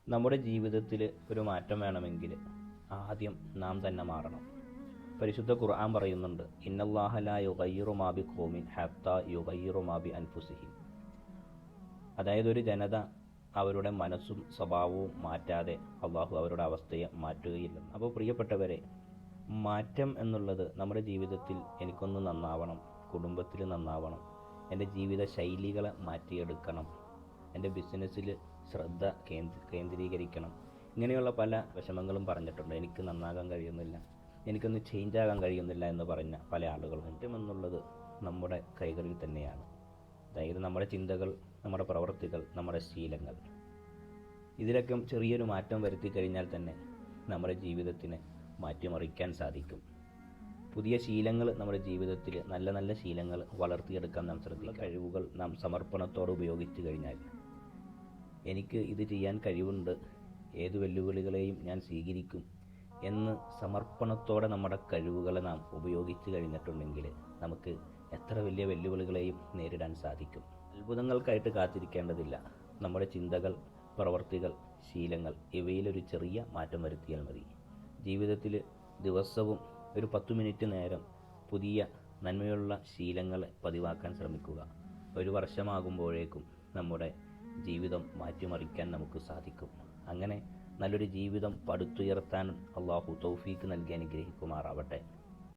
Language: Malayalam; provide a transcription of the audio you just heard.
നമ്മുടെ ജീവിതത്തിൽ ഒരു മാറ്റം വേണമെങ്കിൽ ആദ്യം നാം തന്നെ മാറണം. പരിശുദ്ധ ഖുർആൻ പറയുന്നുണ്ട്, ഇന്നല്ലാഹ ലാ യുഗയ്യിറു മാ ബിഖൗമിൻ ഹത്താ യുഗയ്യിറു മാ ബി അൻഫുസിഹിം. അതായത് ഒരു ജനത അവരുടെ മനസ്സും സ്വഭാവവും മാറ്റാതെ അള്ളാഹു അവരുടെ അവസ്ഥയെ മാറ്റുകയില്ല. അപ്പോൾ പ്രിയപ്പെട്ടവരെ, മാറ്റം എന്നുള്ളത് നമ്മുടെ ജീവിതത്തിൽ എനിക്കൊന്ന് നന്നാവണം, കുടുംബത്തിൽ നന്നാവണം, എൻ്റെ ജീവിത ശൈലികളെ മാറ്റിയെടുക്കണം, എൻ്റെ ബിസിനസ്സിൽ ശ്രദ്ധ കേന്ദ്രീകരിക്കണം, ഇങ്ങനെയുള്ള പല വിഷമങ്ങളും പറഞ്ഞിട്ടുണ്ട്. എനിക്ക് നന്നാകാൻ കഴിയുന്നില്ല, എനിക്കൊന്ന് ചേഞ്ച് ആകാൻ കഴിയുന്നില്ല എന്ന് പറഞ്ഞ പല ആളുകളും. മാറ്റം എന്നുള്ളത് നമ്മുടെ കൈകളിൽ തന്നെയാണ്. അതായത് നമ്മുടെ ചിന്തകൾ, നമ്മുടെ പ്രവൃത്തികൾ, നമ്മുടെ ശീലങ്ങൾ, ഇതിലൊക്കെ ചെറിയൊരു മാറ്റം വരുത്തി കഴിഞ്ഞാൽ തന്നെ നമ്മുടെ ജീവിതത്തിനെ മാറ്റിമറിക്കാൻ സാധിക്കും. പുതിയ ശീലങ്ങൾ നമ്മുടെ ജീവിതത്തിൽ, നല്ല നല്ല ശീലങ്ങൾ വളർത്തിയെടുക്കാൻ നാം ശ്രദ്ധിക്കുക. കഴിവുകൾ നാം സമർപ്പണത്തോടെ ഉപയോഗിച്ച് കഴിഞ്ഞാൽ, എനിക്ക് ഇത് ചെയ്യാൻ കഴിവുണ്ട്, ഏതു വെല്ലുവിളികളെയും ഞാൻ സ്വീകരിക്കും എന്ന് സമർപ്പണത്തോടെ നമ്മുടെ കഴിവുകളെ നാം ഉപയോഗിച്ച് കഴിഞ്ഞിട്ടുണ്ടെങ്കിൽ നമുക്ക് എത്ര വലിയ വെല്ലുവിളികളെയും നേരിടാൻ സാധിക്കും. അത്ഭുതങ്ങൾക്കായിട്ട് കാത്തിരിക്കേണ്ടതില്ല. നമ്മുടെ ചിന്തകൾ, പ്രവർത്തികൾ, ശീലങ്ങൾ ഇവയിലൊരു ചെറിയ മാറ്റം വരുത്തിയാൽ മതി. ജീവിതത്തിൽ ദിവസവും ഒരു 10 മിനിറ്റ് നേരം പുതിയ നന്മയുള്ള ശീലങ്ങളെ പതിവാക്കാൻ ശ്രമിക്കുക. ഒരു വർഷമാകുമ്പോഴേക്കും നമ്മുടെ ജീവിതം മാറ്റിമറിക്കാൻ നമുക്ക് സാധിക്കും. അങ്ങനെ നല്ലൊരു ജീവിതം പടുത്തുയർത്താൻ അള്ളാഹു തൗഫീക്ക് നൽകി അനുഗ്രഹിക്കുമാറാവട്ടെ.